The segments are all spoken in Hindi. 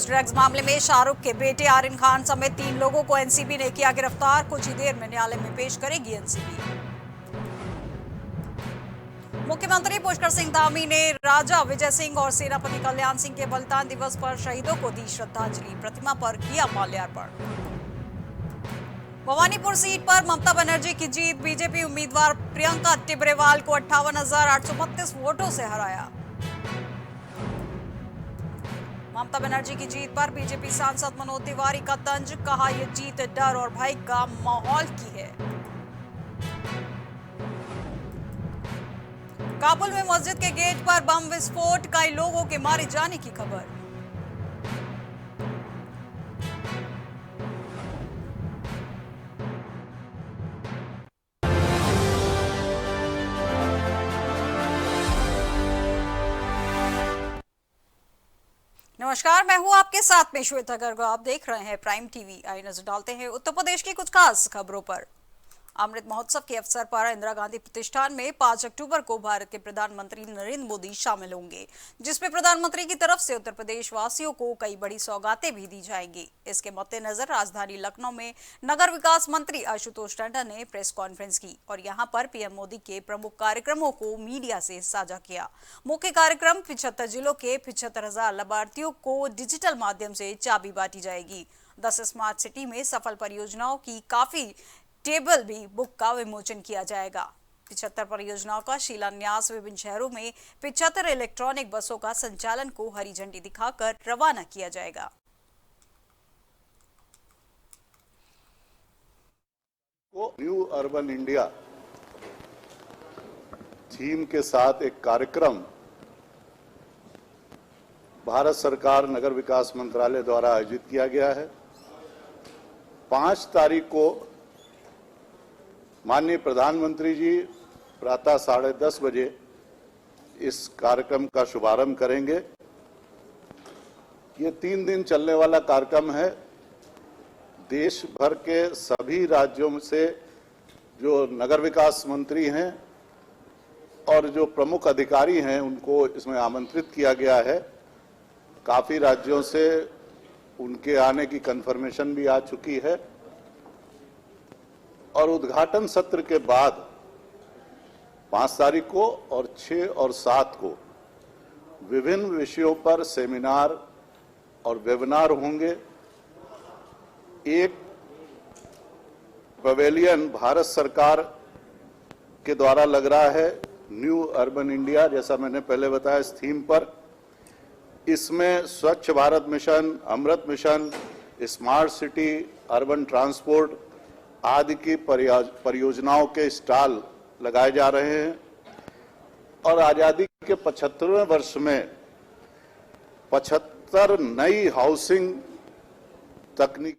न्यूज। ड्रग्स मामले में शाहरुख के बेटे आर्यन खान समेत 3 लोगों को एनसीबी ने किया गिरफ्तार। कुछ ही देर में न्यायालय में पेश करेगी एनसीबी। मुख्यमंत्री पुष्कर सिंह धामी ने राजा विजय सिंह और सेनापति कल्याण सिंह के बलिदान दिवस पर शहीदों को दी श्रद्धांजलि। प्रतिमा पर किया माल्यार्पण। भवानीपुर सीट पर ममता बनर्जी की जीत। बीजेपी उम्मीदवार प्रियंका टिब्रेवाल को 58,832 वोटों से हराया। ममता बनर्जी की जीत पर बीजेपी सांसद मनोज तिवारी का तंज। कहा यह जीत डर और भय का माहौल की है। काबुल में मस्जिद के गेट पर बम विस्फोट। कई लोगों के मारे जाने की खबर। नमस्कार, मैं हूं आपके साथ में श्वेता गर्ग। आप देख रहे हैं प्राइम टीवी। आइए नजर डालते हैं उत्तर प्रदेश की कुछ खास खबरों पर। अमृत महोत्सव के अवसर पर इंदिरा गांधी प्रतिष्ठान में 5 अक्टूबर को भारत के प्रधानमंत्री नरेंद्र मोदी शामिल होंगे, जिसमें प्रधानमंत्री की तरफ से उत्तर प्रदेश वासियों को कई बड़ी सौगातें भी दी जाएंगी। इसके मद्देनजर राजधानी लखनऊ में नगर विकास मंत्री आशुतोष टंडन ने प्रेस कॉन्फ्रेंस की और यहां पर पीएम मोदी के प्रमुख कार्यक्रमों को मीडिया से साझा किया। मुख्य कार्यक्रम 75 जिलों के 75,000 लाभार्थियों को डिजिटल माध्यम से चाबी बांटी जाएगी। 10 स्मार्ट सिटी में सफल परियोजनाओं की काफी टेबल भी बुक का विमोचन किया जाएगा। 75 परियोजनाओं का शिलान्यास विभिन्न शहरों में 75 इलेक्ट्रॉनिक बसों का संचालन को हरी झंडी दिखाकर रवाना किया जाएगा। न्यू अर्बन इंडिया थीम के साथ एक कार्यक्रम भारत सरकार नगर विकास मंत्रालय द्वारा आयोजित किया गया है। 5 तारीख को माननीय प्रधानमंत्री जी प्रातः 10:30 बजे इस कार्यक्रम का शुभारंभ करेंगे। ये 3 दिन चलने वाला कार्यक्रम है। देश भर के सभी राज्यों से जो नगर विकास मंत्री हैं और जो प्रमुख अधिकारी हैं उनको इसमें आमंत्रित किया गया है। काफी राज्यों से उनके आने की कंफर्मेशन भी आ चुकी है और उद्घाटन सत्र के बाद 5 तारीख को और 6 और 7 को विभिन्न विषयों पर सेमिनार और वेबिनार होंगे। एक पवेलियन भारत सरकार के द्वारा लग रहा है न्यू अर्बन इंडिया, जैसा मैंने पहले बताया इस थीम पर। इसमें Swachh Bharat mission, Amrut mission, smart city, urban transport आदि की परियोजनाओं के स्टॉल लगाए जा रहे हैं और आजादी के 75वें वर्ष में 75 नई हाउसिंग तकनीक।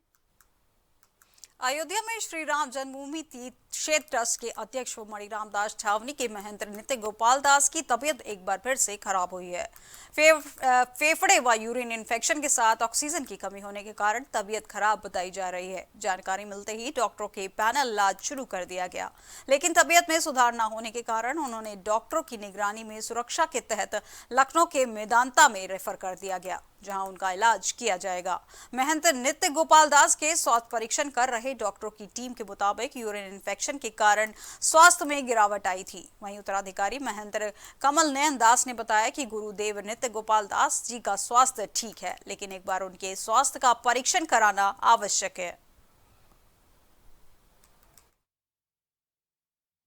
अयोध्या में श्री राम जन्मभूमि तीर्थ क्षेत्र ट्रस्ट के अध्यक्ष मणिराम दास छावनी के महंत नित्य गोपाल दास की तबीयत एक बार फिर से खराब हुई है। फेफड़े व यूरिन इन्फेक्शन के साथ ऑक्सीजन की कमी होने के कारण तबीयत खराब बताई जा रही है। जानकारी मिलते ही डॉक्टरों के पैनल इलाज शुरू कर दिया गया, लेकिन तबीयत में सुधार न होने के कारण उन्होंने डॉक्टरों की निगरानी में सुरक्षा के तहत लखनऊ के मेदांता में रेफर कर दिया गया, जहां उनका इलाज किया जाएगा। महंत नित्य गोपाल दास के स्वास्थ्य परीक्षण कर रहे डॉक्टरों की टीम के मुताबिक यूरिन इन्फेक्शन के कारण स्वास्थ्य में गिरावट आई थी। वहीं उत्तराधिकारी महंत कमल नयन दास ने बताया कि गुरुदेव नित्य गोपाल दास जी का स्वास्थ्य ठीक है, लेकिन एक बार उनके स्वास्थ्य का परीक्षण कराना आवश्यक है।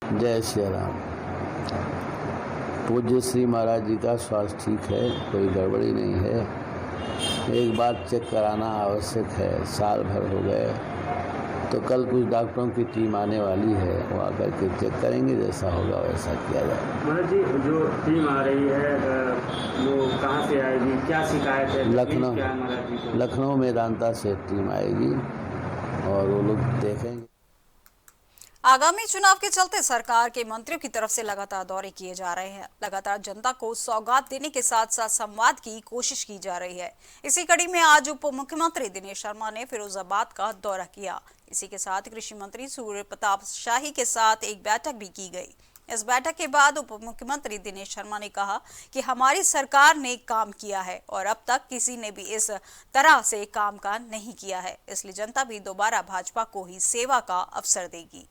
जय श्री राम। पूज्य श्री महाराज जी का स्वास्थ्य ठीक है, कोई गड़बड़ी नहीं है। एक बार चेक कराना आवश्यक है। साल भर हो गए तो कल कुछ डॉक्टरों की टीम आने वाली है, वो आकर के चेक करेंगे, जैसा होगा वैसा किया जाएगा। महाराज जी, जो टीम आ रही है वो कहाँ से आएगी, क्या शिकायत है? लखनऊ मेदांता से टीम आएगी और वो लोग देखेंगे। आगामी चुनाव के चलते सरकार के मंत्रियों की तरफ से लगातार दौरे किए जा रहे हैं। लगातार जनता को सौगात देने के साथ साथ संवाद की कोशिश की जा रही है। इसी कड़ी में आज उप मुख्यमंत्री दिनेश शर्मा ने फिरोजाबाद का दौरा किया। इसी के साथ कृषि मंत्री सूर्य प्रताप शाही के साथ एक बैठक भी की गई। इस बैठक के बाद उप मुख्यमंत्री दिनेश शर्मा ने कहा कि हमारी सरकार ने काम किया है और अब तक किसी ने भी इस तरह से काम का नहीं किया है, इसलिए जनता भी दोबारा भाजपा को ही सेवा का अवसर देगी।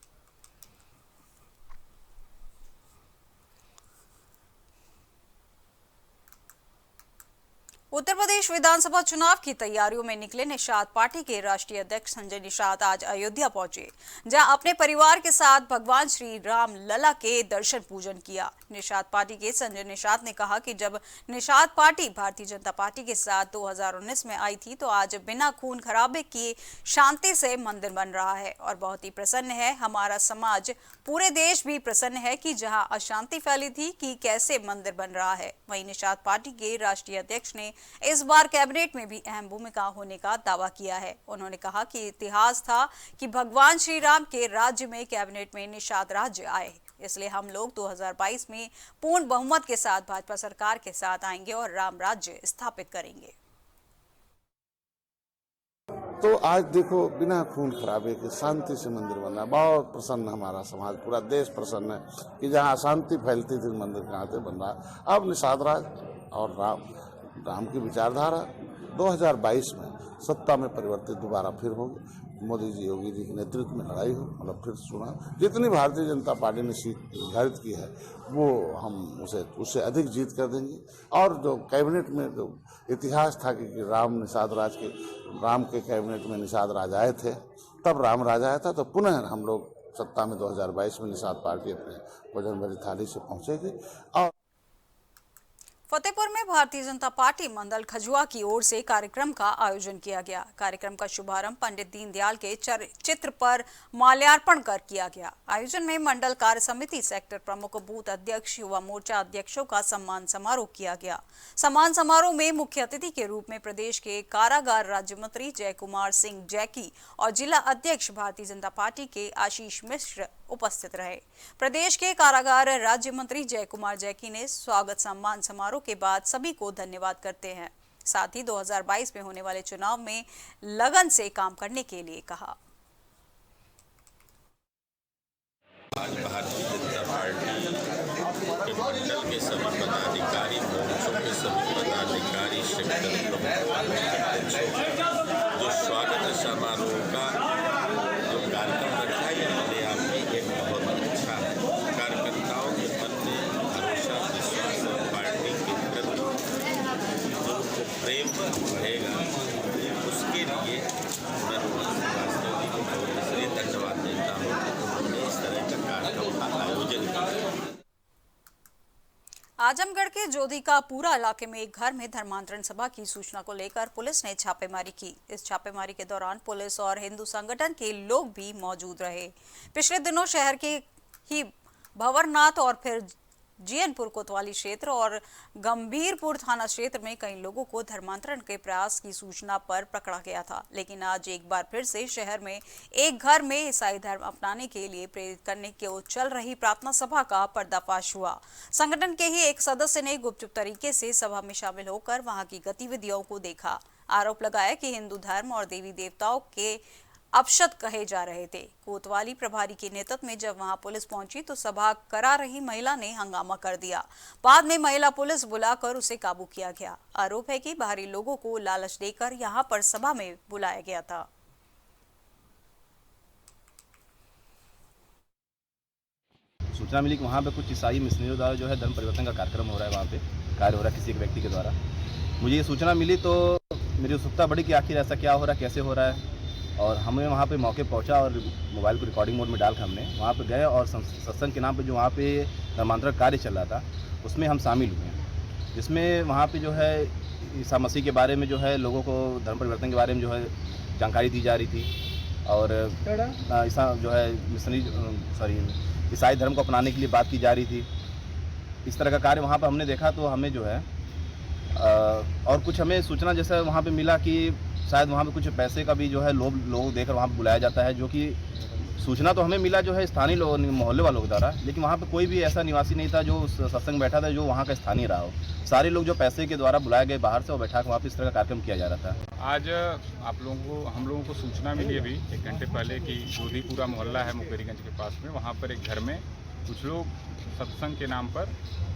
उत्तर प्रदेश विधानसभा चुनाव की तैयारियों में निकले निषाद पार्टी के राष्ट्रीय अध्यक्ष संजय निषाद आज अयोध्या पहुंचे, जहां अपने परिवार के साथ भगवान श्री राम लला के दर्शन पूजन किया। निषाद पार्टी के संजय निषाद ने कहा कि जब निषाद पार्टी भारतीय जनता पार्टी के साथ 2019 में आई थी तो आज बिना खून खराबे किए शांति से मंदिर बन रहा है और बहुत ही प्रसन्न है। हमारा समाज, पूरे देश भी प्रसन्न है कि जहां अशांति फैली थी कि कैसे मंदिर बन रहा है। वहीं निषाद पार्टी के राष्ट्रीय अध्यक्ष ने इस बार कैबिनेट में भी अहम भूमिका होने का दावा किया है। उन्होंने कहा कि इतिहास था कि भगवान श्री राम के राज्य में कैबिनेट में निषाद राज्य आए, इसलिए हम लोग 2022 में पूर्ण बहुमत के साथ भाजपा सरकार के साथ आएंगे और राम राज्य स्थापित करेंगे। तो आज देखो बिना खून खराबे के शांति से मंदिर बना, बहुत प्रसन्न हमारा समाज, पूरा देश प्रसन्न है कि जहाँ अशांति फैलती थी मंदिर कहाँ से बन रहा। अब निषाद राज और राम की विचारधारा 2022 में सत्ता में परिवर्तित दोबारा फिर होगी। मोदी जी, योगी जी के नेतृत्व में लड़ाई हो, मतलब फिर सुना जितनी भारतीय जनता पार्टी ने सीट निर्धारित की है वो हम उससे अधिक जीत कर देंगे। और जो कैबिनेट में जो इतिहास था कि राम के कैबिनेट में निषाद राज आए थे, तब राम राज आया था, तो पुनः हम लोग सत्ता में 2022 में निषाद पार्टी अपने वजन भरी थाली से पहुंचेगी। और फतेहपुर में भारतीय जनता पार्टी मंडल खजुआ की ओर से कार्यक्रम का आयोजन किया गया। कार्यक्रम का शुभारंभ पंडित दीनदयाल के चित्र पर माल्यार्पण कर किया गया। आयोजन में मंडल कार्य समिति, सेक्टर प्रमुख, बूथ अध्यक्ष, युवा मोर्चा अध्यक्षों का सम्मान समारोह किया गया। सम्मान समारोह में मुख्य अतिथि के रूप में प्रदेश के कारागार राज्य मंत्री जय कुमार सिंह जैकी और जिला अध्यक्ष भारतीय जनता पार्टी के आशीष मिश्र उपस्थित रहे। प्रदेश के कारागार राज्य मंत्री जय कुमार जैकी ने स्वागत सम्मान समारोह के बाद सभी को धन्यवाद करते हैं, साथ ही 2022 में होने वाले चुनाव में लगन से काम करने के लिए कहा। आज भारतीय जनता पार्टी के मंडल के सभी पदाधिकारी, मोर्चों के सभी पदाधिकारी, सेक्टर जो स्वागत समारोह का जो कार्यक्रम रखा है, ये अपने आप में एक बहुत अच्छा है। कार्यकर्ताओं के मन में भरोसा, विश्वास और पार्टी के प्रति जो प्रेम बढ़ेगा, उसके लिए मैं वास्तव जी को बहुत इसलिए धन्यवाद देता हूँ कि उन्होंने इस तरह का कार्यक्रम का आयोजन किया। आजमगढ़ के जोधिकापुरा इलाके में एक घर में धर्मांतरण सभा की सूचना को लेकर पुलिस ने छापेमारी की। इस छापेमारी के दौरान पुलिस और हिंदू संगठन के लोग भी मौजूद रहे। पिछले दिनों शहर के ही भंवरनाथ और फिर जीएनपुर कोतवाली क्षेत्र और गंभीरपुर थाना क्षेत्र में कई लोगों को धर्मांतरण के प्रयास की सूचना पर पकड़ा गया था, लेकिन आज एक बार फिर से शहर में एक घर में ईसाई धर्म अपनाने के लिए प्रेरित करने की चल रही प्रार्थना सभा का पर्दाफाश हुआ। संगठन के ही एक सदस्य ने गुपचुप तरीके से सभा में शामिल होकर वहां की गतिविधियों को देखा। आरोप लगाया कि हिंदू धर्म और देवी देवताओं के अपशब्द कहे जा रहे थे। कोतवाली प्रभारी के नेतृत्व में जब वहां पुलिस पहुंची तो सभा करा रही महिला ने हंगामा कर दिया। बाद में महिला पुलिस बुलाकर उसे काबू किया गया। आरोप है कि बाहरी लोगों को लालच देकर यहां पर सभा में बुलाया गया था। सूचना मिली कि वहाँ पे कुछ ईसाई मिशनरियों द्वारा जो है धर्म परिवर्तन का कार्यक्रम हो रहा है, वहाँ पे कार्य हो रहा है किसी एक व्यक्ति के द्वारा। मुझे ये सूचना मिली तो मेरी उत्सुकता बढ़ी कि आखिर ऐसा क्या हो रहा है, कैसे हो रहा है, और हमें वहाँ पे मौके पहुँचा और मोबाइल को रिकॉर्डिंग मोड में डाल कर हमने वहाँ पे गए और सत्संग के नाम पे जो वहाँ पे धर्मांतरण कार्य चल रहा था उसमें हम शामिल हुए, जिसमें वहाँ पे जो है ईसा मसीह के बारे में जो है लोगों को धर्म परिवर्तन के बारे में जो है जानकारी दी जा रही थी और ईसा जो है ईसाई धर्म को अपनाने के लिए बात की जा रही थी। इस तरह का कार्य वहाँ पर हमने देखा तो हमें जो है और कुछ हमें सूचना जैसे वहाँ पे मिला कि शायद वहाँ पे कुछ पैसे का भी जो है लोग देकर वहाँ पे बुलाया जाता है, जो कि सूचना तो हमें मिला जो है स्थानीय लोगों, मोहल्ले वालों के द्वारा, लेकिन वहाँ पे कोई भी ऐसा निवासी नहीं था जो सत्संग बैठा था जो वहाँ का स्थानीय रहा हो। सारे लोग जो पैसे के द्वारा बुलाए गए बाहर से और बैठा के वहाँ पे इस तरह का कार्यक्रम किया जा रहा था। आज हम लोगों को सूचना मिली अभी 1 घंटे पहले कि जोधीपुरा मोहल्ला है मुकेरीगंज के पास में, वहाँ पर एक घर में कुछ लोग सत्संग के नाम पर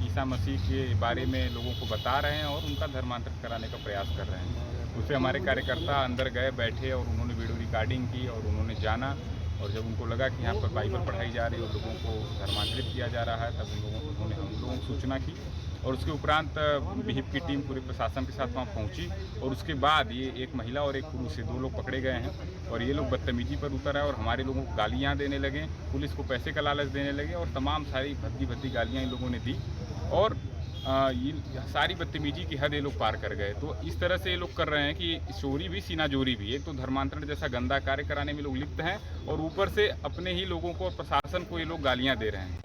ईसा मसीह के बारे में लोगों को बता रहे हैं और उनका धर्मांतरण कराने का प्रयास कर रहे हैं। उससे हमारे कार्यकर्ता अंदर गए, बैठे और उन्होंने वीडियो रिकॉर्डिंग की और उन्होंने जाना, और जब उनको लगा कि यहाँ पर बाइबल पढ़ाई जा रही है और लोगों को धर्मांतरित किया जा रहा है, तब उन्होंने हम लोगों को सूचना की और उसके उपरांत विहिप की टीम पूरे प्रशासन के साथ वहाँ पहुँची और उसके बाद ये एक महिला और एक पुरुष से 2 लोग पकड़े गए हैं और ये लोग बदतमीजी पर उतर आए और हमारे लोगों को गालियाँ देने लगे, पुलिस को पैसे का लालच देने लगे और तमाम सारी भद्दी गालियाँ इन लोगों ने दी और ये सारी बदतमीजी की हद ये लोग पार कर गए। तो इस तरह से ये लोग कर रहे हैं कि चोरी भी सीना जोरी भी, एक तो धर्मांतरण जैसा गंदा कार्य कराने में लोग लिप्त हैं और ऊपर से अपने ही लोगों को और प्रशासन को ये लोग गालियां दे रहे हैं।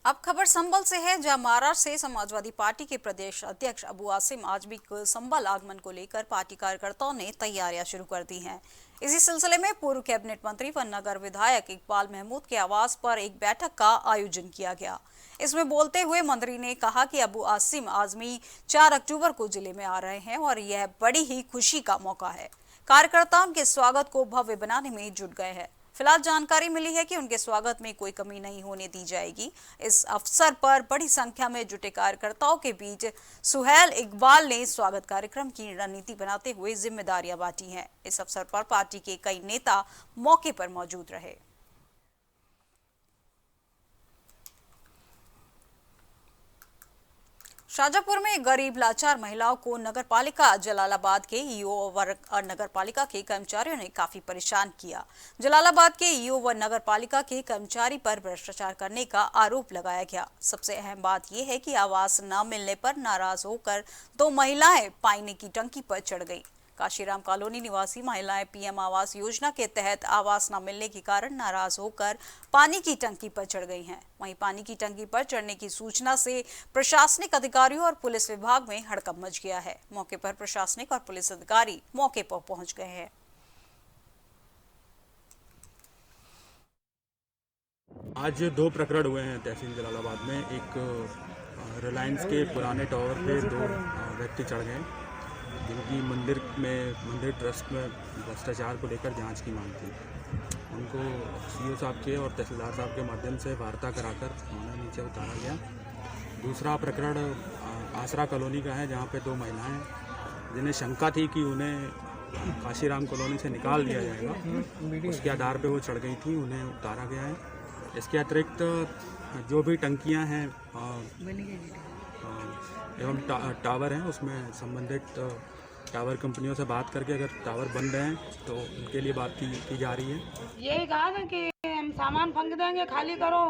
अब खबर संभल से है, जहां महाराष्ट्र से समाजवादी पार्टी के प्रदेश अध्यक्ष अबू आसिम आजमी के संभल आगमन को लेकर पार्टी कार्यकर्ताओं ने तैयारियां शुरू कर दी हैं। इसी सिलसिले में पूर्व कैबिनेट मंत्री व नगर विधायक इकबाल महमूद के आवास पर एक बैठक का आयोजन किया गया। इसमें बोलते हुए मंत्री ने कहा कि अबू आसिम आजमी 4 अक्टूबर को जिले में आ रहे हैं और यह बड़ी ही खुशी का मौका है। कार्यकर्ताओं के स्वागत को भव्य बनाने में जुट गए हैं। फिलहाल जानकारी मिली है कि उनके स्वागत में कोई कमी नहीं होने दी जाएगी। इस अवसर पर बड़ी संख्या में जुटे कार्यकर्ताओं के बीच सुहेल इकबाल ने स्वागत कार्यक्रम की रणनीति बनाते हुए जिम्मेदारियां बांटी हैं। इस अवसर पर पार्टी के कई नेता मौके पर मौजूद रहे। शाजापुर में गरीब लाचार महिलाओं को नगरपालिका जलालाबाद के ईओ व नगरपालिका के कर्मचारियों ने काफी परेशान किया। जलालाबाद के ईओ व नगरपालिका के कर्मचारी पर भ्रष्टाचार करने का आरोप लगाया गया। सबसे अहम बात यह है कि आवास न मिलने पर नाराज होकर 2 महिलाएं पानी की टंकी पर चढ़ गई। काशीराम कॉलोनी निवासी महिलाएं पीएम आवास योजना के तहत आवास न मिलने के कारण नाराज होकर पानी की टंकी पर चढ़ गई हैं। वहीं पानी की टंकी पर चढ़ने की सूचना से प्रशासनिक अधिकारियों और पुलिस विभाग में हड़कंप मच गया है। मौके पर प्रशासनिक और पुलिस अधिकारी मौके पर पहुंच गए हैं। आज 2 प्रकरण हुए हैं तहसील जलालाबाद में। एक रिलायंस के पुराने टावर पे 2 व्यक्ति चढ़ गए जिनकी मंदिर ट्रस्ट में भ्रष्टाचार को लेकर जांच की मांग थी। उनको सीओ साहब के और तहसीलदार साहब के माध्यम से वार्ता कराकर उन्हें नीचे उतारा गया। दूसरा प्रकरण आसरा कॉलोनी का है, जहां पे 2 महिलाएं जिन्हें शंका थी कि उन्हें काशीराम कॉलोनी से निकाल दिया जाएगा, उसके आधार पे वो चढ़ गई थी, उन्हें उतारा गया है। इसके अतिरिक्त जो भी टंकियां हैं एवं टावर हैं, उसमें संबंधित टावर कंपनियों से बात करके अगर टावर बन रहे हैं तो उनके लिए बात की जा रही है। यही कहा ना कि हम सामान फेंक देंगे, खाली करो,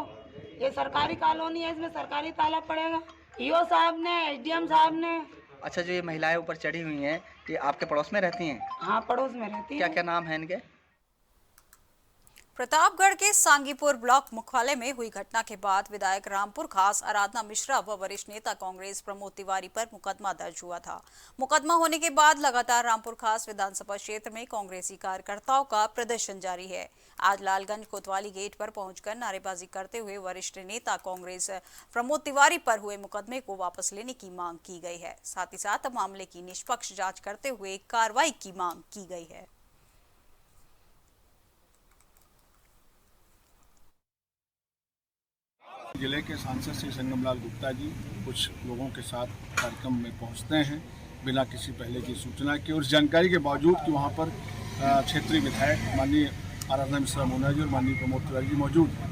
ये सरकारी कॉलोनी है, इसमें सरकारी ताला पड़ेगा। ईओ साहब ने, एसडीएम साहब ने। अच्छा, जो ये महिलाएं ऊपर चढ़ी हुई हैं, ये आपके पड़ोस में रहती हैं? हाँ, पड़ोस में रहती हैं। क्या क्या नाम है इनके? प्रतापगढ़ के सांगीपुर ब्लॉक मुख्यालय में हुई घटना के बाद विधायक रामपुर खास आराधना मिश्रा व वरिष्ठ नेता कांग्रेस प्रमोद तिवारी पर मुकदमा दर्ज हुआ था। मुकदमा होने के बाद लगातार रामपुर खास विधानसभा क्षेत्र में कांग्रेसी कार्यकर्ताओं का प्रदर्शन जारी है। आज लालगंज कोतवाली गेट पर पहुंचकर नारेबाजी करते हुए वरिष्ठ नेता कांग्रेस प्रमोद तिवारी पर हुए मुकदमे को वापस लेने की मांग की गई है। साथ ही साथ मामले की निष्पक्ष जाँच करते हुए कार्रवाई की मांग की गई है। जिले के सांसद श्री संगमलाल गुप्ता जी कुछ लोगों के साथ कार्यक्रम में पहुंचते हैं बिना किसी पहले की सूचना के और जानकारी के बावजूद कि वहां पर क्षेत्रीय विधायक माननीय आराधना मिश्रा मोना जी और माननीय प्रमोद तिवारी जी मौजूद हैं।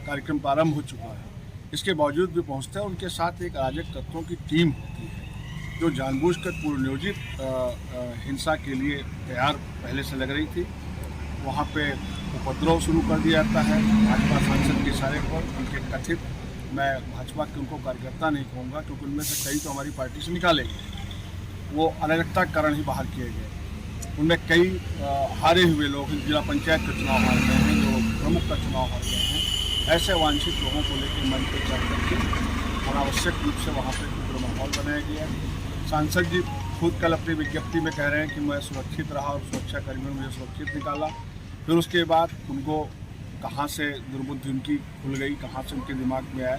कार्यक्रम प्रारंभ हो चुका है, इसके बावजूद भी पहुंचते हैं। उनके साथ एक अराजक तत्वों की टीम होती है जो जानबूझकर पूर्व नियोजित हिंसा के लिए तैयार पहले से लग रही थी। वहाँ पे उपद्रव शुरू कर दिया जाता है भाजपा सांसद के इशारे पर। उनके कथित, मैं भाजपा के उनको कार्यकर्ता नहीं कहूँगा क्योंकि उनमें से कई तो हमारी पार्टी से निकाले गए, वो अराजकता के कारण ही बाहर किए गए। उनमें कई हारे हुए लोग जिला पंचायत का चुनाव हार गए हैं, जो प्रमुख का चुनाव हार गए हैं। ऐसे वांछित लोगों को लेकर मंच पर चढ़ करके अनावश्यक रूप से वहाँ पर पूरा माहौल बनाया गया। सांसद जी खुद कल अपनी विज्ञप्ति में कह रहे हैं कि मैं सुरक्षित रहा और सुरक्षा कर्मियों ने मुझे सुरक्षित निकाला। फिर उसके बाद उनको कहाँ से दुर्बुद्धि उनकी खुल गई, कहाँ से उनके दिमाग में आया,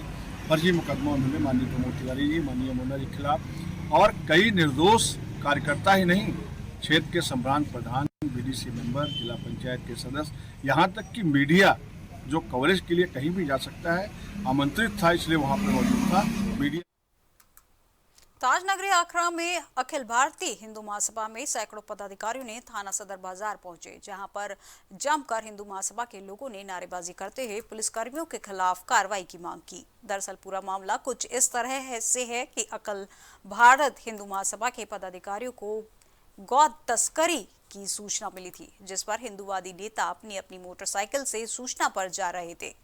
फर्जी मुकदमा उन्होंने माननीय प्रमोद तिवारी जी, माननीय मोना जी के खिलाफ और कई निर्दोष कार्यकर्ता ही नहीं, क्षेत्र के संभ्रांत प्रधान, बीडीसी मेंबर, जिला पंचायत के सदस्य, यहाँ तक कि मीडिया जो कवरेज के लिए कहीं भी जा सकता है, आमंत्रित था इसलिए वहाँ पर मौजूद था। मीडिया ताजनगरी आखड़ा में अखिल भारतीय हिंदू महासभा में सैकड़ों पदाधिकारियों ने थाना सदर बाजार पहुंचे, जहां पर जमकर हिंदू महासभा के लोगों ने नारेबाजी करते हुए पुलिसकर्मियों के खिलाफ कार्रवाई की मांग की। दरअसल पूरा मामला कुछ इस तरह से है कि अखिल भारत हिंदू महासभा के पदाधिकारियों को गौ तस्करी की सूचना मिली थी, जिस पर हिंदूवादी नेता अपनी अपनी मोटरसाइकिल से सूचना पर जा रहे थे।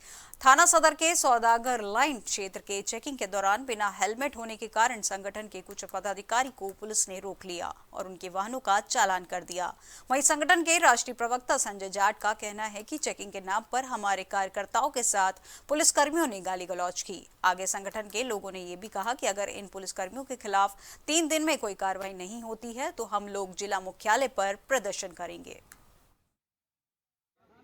थाना सदर के सौदागर लाइन क्षेत्र के चेकिंग के दौरान बिना हेलमेट होने के कारण संगठन के कुछ पदाधिकारी को पुलिस ने रोक लिया और उनके वाहनों का चालान कर दिया। वहीं संगठन के राष्ट्रीय प्रवक्ता संजय जाट का कहना है कि चेकिंग के नाम पर हमारे कार्यकर्ताओं के साथ पुलिसकर्मियों ने गाली गलौज की। आगे संगठन के लोगों ने ये भी कहा कि अगर इन पुलिसकर्मियों के खिलाफ 3 दिन में कोई कार्रवाई नहीं होती है तो हम लोग जिला मुख्यालय पर प्रदर्शन करेंगे।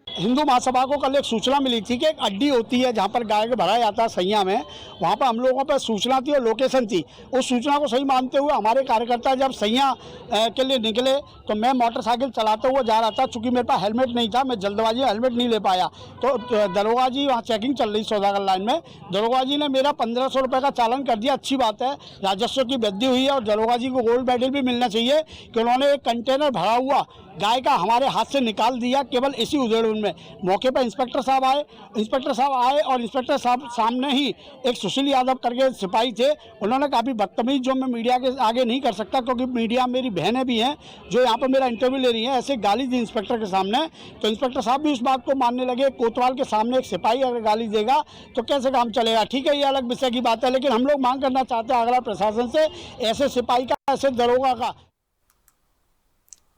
हिंदू महासभा को कल एक सूचना मिली थी कि एक अड्डी होती है जहां पर गाय के भरा जाता है सैया में, वहां पर हम लोगों पर सूचना थी और लोकेशन थी। उस सूचना को सही मानते हुए हमारे कार्यकर्ता जब सैया के लिए निकले तो मैं मोटरसाइकिल चलाते हुए जा रहा था। चूंकि मेरे पास हेलमेट नहीं था, मैं जल्दबाजी में हेलमेट नहीं ले पाया, तो दरोगा जी वहाँ चेकिंग चल रही सौदागर लाइन में, दरोगा जी ने मेरा 1500 रुपये का चालान कर दिया। अच्छी बात है, राजस्व की वृद्धि हुई है और दरोगा जी को गोल्ड मेडल भी मिलना चाहिए कि उन्होंने एक कंटेनर भरा हुआ गाय का हमारे हाथ से निकाल दिया केवल इसी उधेड़ुन में। मौके पर इंस्पेक्टर साहब आए और इंस्पेक्टर साहब सामने ही एक सुशील यादव करके सिपाही थे। उन्होंने काफ़ी बदतमीज, जो मैं मीडिया के आगे नहीं कर सकता क्योंकि मीडिया मेरी बहनें भी हैं जो यहाँ पर मेरा इंटरव्यू ले रही हैं, ऐसे गाली दी इंस्पेक्टर के सामने। तो इंस्पेक्टर साहब भी उस बात को मानने लगे। कोतवाल के सामने एक सिपाही अगर गाली देगा तो कैसे काम चलेगा? ठीक है, ये अलग विषय की बात है, लेकिन हम लोग मांग करना चाहते हैं आगरा प्रशासन से ऐसे सिपाही का, ऐसे दरोगा का।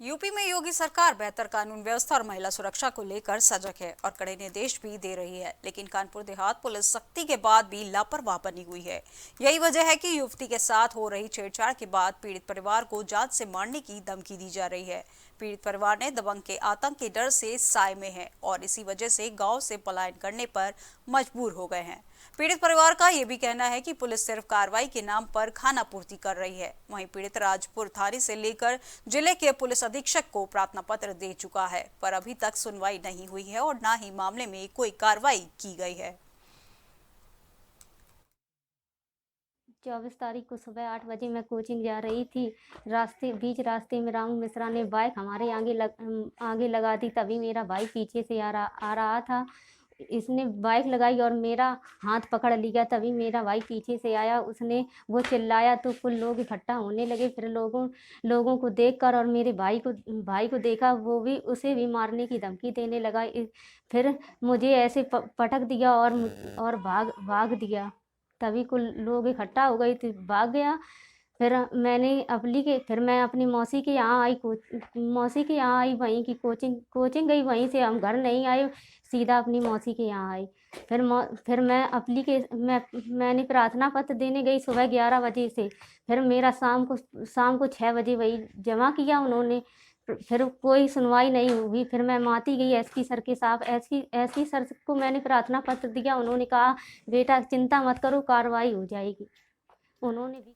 यूपी में योगी सरकार बेहतर कानून व्यवस्था और महिला सुरक्षा को लेकर सजग है और कड़े निर्देश भी दे रही है, लेकिन कानपुर देहात पुलिस सख्ती के बाद भी लापरवाह बनी हुई है। यही वजह है कि युवती के साथ हो रही छेड़छाड़ के बाद पीड़ित परिवार को जान से मारने की धमकी दी जा रही है। पीड़ित परिवार ने दबंग के आतंक के डर से साए में है और इसी वजह से गांव से पलायन करने पर मजबूर हो गए हैं। पीड़ित परिवार का यह भी कहना है कि पुलिस सिर्फ कार्रवाई के नाम पर खाना पूर्ति कर रही है। वहीं पीड़ित राजपुर थाने से लेकर जिले के पुलिस अधीक्षक को प्रार्थना पत्र दे चुका है, पर अभी तक सुनवाई नहीं हुई है और न ही मामले में कोई कार्रवाई की गई है। 24 तारीख को सुबह 8 बजे मैं कोचिंग जा रही थी। बीच रास्ते में रामू मिश्रा ने बाइक हमारे आगे लगा दी। तभी मेरा भाई पीछे से आ रहा था। इसने बाइक लगाई और मेरा हाथ पकड़ लिया। तभी मेरा भाई पीछे से आया, वो चिल्लाया तो कुछ लोग इकट्ठा होने लगे। फिर लोगों को देखकर और मेरे भाई को देखा, वो भी उसे भी मारने की धमकी देने लगा। फिर मुझे ऐसे पटक दिया और भाग दिया। तभी कुछ लोग इकट्ठा हो गए तो भाग गया। फिर मैं अपनी मौसी के यहाँ आई। वहीं की कोचिंग गई, वहीं से हम घर नहीं आए, सीधा अपनी मौसी के यहाँ आई। फिर मैंने प्रार्थना पत्र देने गई सुबह 11 बजे से। फिर मेरा शाम को 6 बजे वही जमा किया उन्होंने। फिर कोई सुनवाई नहीं हुई। फिर मैं माती गई एसपी सर को मैंने प्रार्थना पत्र दिया। उन्होंने कहा बेटा चिंता मत करो, कार्रवाई हो जाएगी। उन्होंने भी।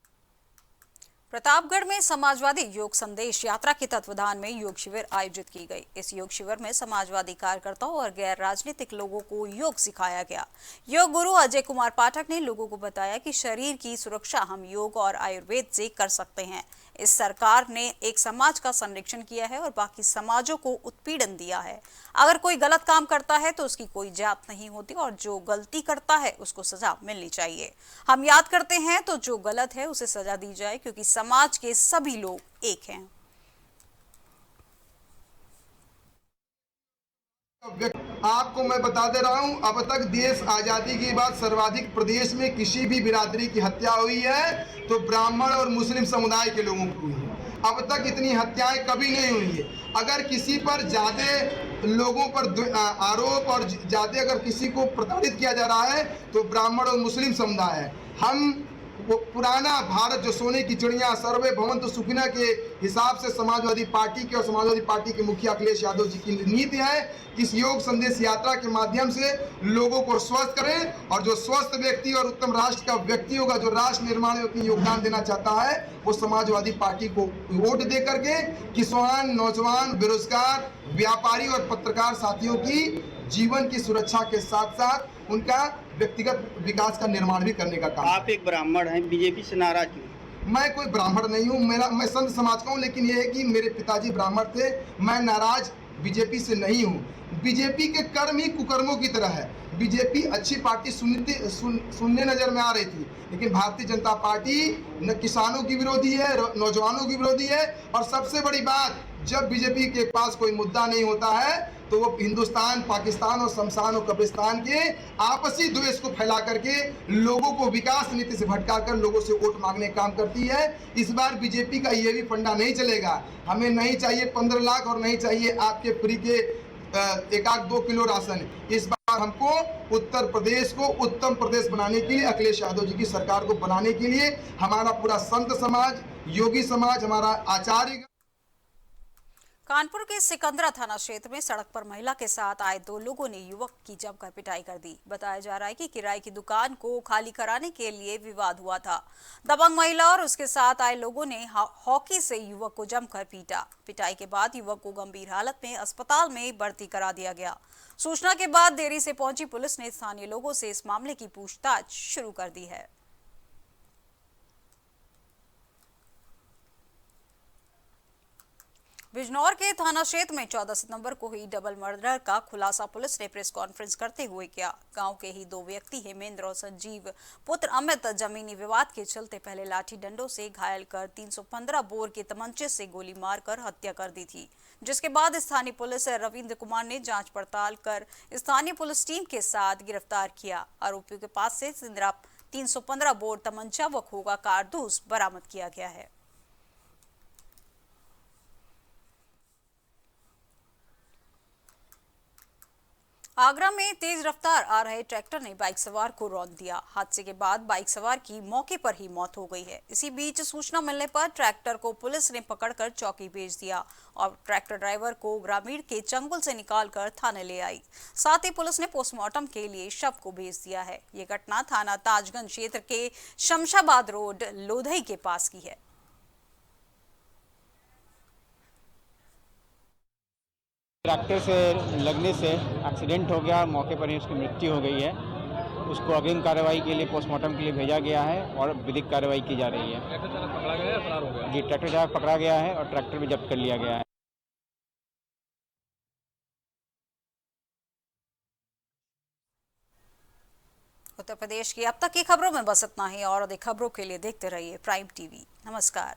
प्रतापगढ़ में समाजवादी योग संदेश यात्रा के तत्वाधान में योग शिविर आयोजित की गई। इस योग शिविर में समाजवादी कार्यकर्ताओं और गैर राजनीतिक लोगों को योग सिखाया गया। योग गुरु अजय कुमार पाठक ने लोगों को बताया कि शरीर की सुरक्षा हम योग और आयुर्वेद से कर सकते हैं। इस सरकार ने एक समाज का संरक्षण किया है और बाकी समाजों को उत्पीड़न दिया है। अगर कोई गलत काम करता है तो उसकी कोई जात नहीं होती और जो गलती करता है उसको सजा मिलनी चाहिए। हम याद करते हैं तो जो गलत है उसे सजा दी जाए, क्योंकि समाज के सभी लोग एक हैं। आपको मैं बता दे रहा हूं, अब तक देश आजादी के बाद सर्वाधिक प्रदेश में किसी भी बिरादरी की हत्या हुई है तो ब्राह्मण और मुस्लिम समुदाय के लोगों की हुई है। अब तक इतनी हत्याएं कभी नहीं हुई है। अगर किसी पर ज्यादा लोगों पर आरोप और ज्यादा अगर किसी को प्रताड़ित किया जा रहा है तो ब्राह्मण और मुस्लिम समुदाय है। हम वो पुराना भारत जो सोने की चिड़िया सर्वे भवन्तु सुखिनः के हिसाब से समाजवादी पार्टी के मुखिया अखिलेश यादव जी की नीति है कि इस योग संदेश यात्रा के माध्यम से लोगों को स्वस्थ करें और जो स्वस्थ व्यक्ति और उत्तम राष्ट्र का व्यक्ति होगा, जो राष्ट्र निर्माण में अपनी योगदान देना चाहता है, वो समाजवादी पार्टी को वोट दे करके किसान, नौजवान, बेरोजगार, व्यापारी और पत्रकार साथियों की जीवन की सुरक्षा के साथ साथ उनका व्यक्तिगत विकास का निर्माण भी करने का काम। आप एक ब्राह्मण हैं, बीजेपी से नाराज क्यों? मैं कोई ब्राह्मण नहीं हूँ, मैं संत समाज का हूँ, लेकिन ये है कि मेरे पिताजी ब्राह्मण थे। मैं नाराज बीजेपी से नहीं हूँ। बीजेपी के कर्म ही कुकर्मों की तरह है। बीजेपी अच्छी पार्टी सुनने नजर में आ रही थी, लेकिन भारतीय जनता पार्टी न किसानों की विरोधी है, नौजवानों की विरोधी है, और सबसे बड़ी बात, जब बीजेपी के पास कोई मुद्दा नहीं होता है तो वो हिंदुस्तान, पाकिस्तान और शमशान और कब्रिस्तान के आपसी द्वेष को फैला करके लोगों को विकास नीति से भटका कर लोगों से वोट मांगने का काम करती है। इस बार बीजेपी का ये भी फंडा नहीं चलेगा। हमें नहीं चाहिए 15 लाख और नहीं चाहिए आपके फ्री के 1-2 किलो राशन। इस बार हमको उत्तर प्रदेश को उत्तम प्रदेश बनाने के लिए, अखिलेश यादव जी की सरकार को बनाने के लिए हमारा पूरा संत समाज, योगी समाज, हमारा आचार्य। कानपुर के सिकंदरा थाना क्षेत्र में सड़क पर महिला के साथ आए 2 लोगों ने युवक की जमकर पिटाई कर दी। बताया जा रहा है कि किराए की दुकान को खाली कराने के लिए विवाद हुआ था। दबंग महिला और उसके साथ आए लोगों ने हॉकी से युवक को जमकर पीटा। पिटाई के बाद युवक को गंभीर हालत में अस्पताल में भर्ती करा दिया गया। सूचना के बाद देरी से पहुंची पुलिस ने स्थानीय लोगों से इस मामले की पूछताछ शुरू कर दी है। बिजनौर के थाना क्षेत्र में 14 सितंबर को हुई डबल मर्डर का खुलासा पुलिस ने प्रेस कॉन्फ्रेंस करते हुए किया। गांव के ही 2 व्यक्ति हेमेंद्र और संजीव पुत्र अमित जमीनी विवाद के चलते पहले लाठी डंडों से घायल कर 315 बोर के तमंचे से गोली मारकर हत्या कर दी थी, जिसके बाद स्थानीय पुलिस रविंद्र कुमार ने जांच पड़ताल कर स्थानीय पुलिस टीम के साथ गिरफ्तार किया। आरोपियों के पास से 315 बोर तमंचा व खोगा कारतूस बरामद किया गया है। आगरा में तेज रफ्तार आ रहे ट्रैक्टर ने बाइक सवार को रौंद दिया। हादसे के बाद बाइक सवार की मौके पर ही मौत हो गई है। इसी बीच सूचना मिलने पर ट्रैक्टर को पुलिस ने पकड़कर चौकी भेज दिया और ट्रैक्टर ड्राइवर को ग्रामीण के चंगुल से निकालकर थाने ले आई। साथ ही पुलिस ने पोस्टमार्टम के लिए शव को भेज दिया है। ये घटना थाना ताजगंज क्षेत्र के शमशाबाद रोड लोधई के पास की है। ट्रैक्टर से लगने से एक्सीडेंट हो गया, मौके पर ही उसकी मृत्यु हो गई है। उसको अग्रिम कार्रवाई के लिए पोस्टमार्टम के लिए भेजा गया है और विधिक कार्रवाई की जा रही है। ट्रैक्टर चालक पकड़ा गया है, फरार हो गया? जी, ट्रैक्टर चालक पकड़ा गया है और ट्रैक्टर भी जब्त कर लिया गया है। उत्तर प्रदेश की अब तक की खबरों में बस इतना ही और अधिक खबरों के लिए देखते रहिए प्राइम टीवी। नमस्कार।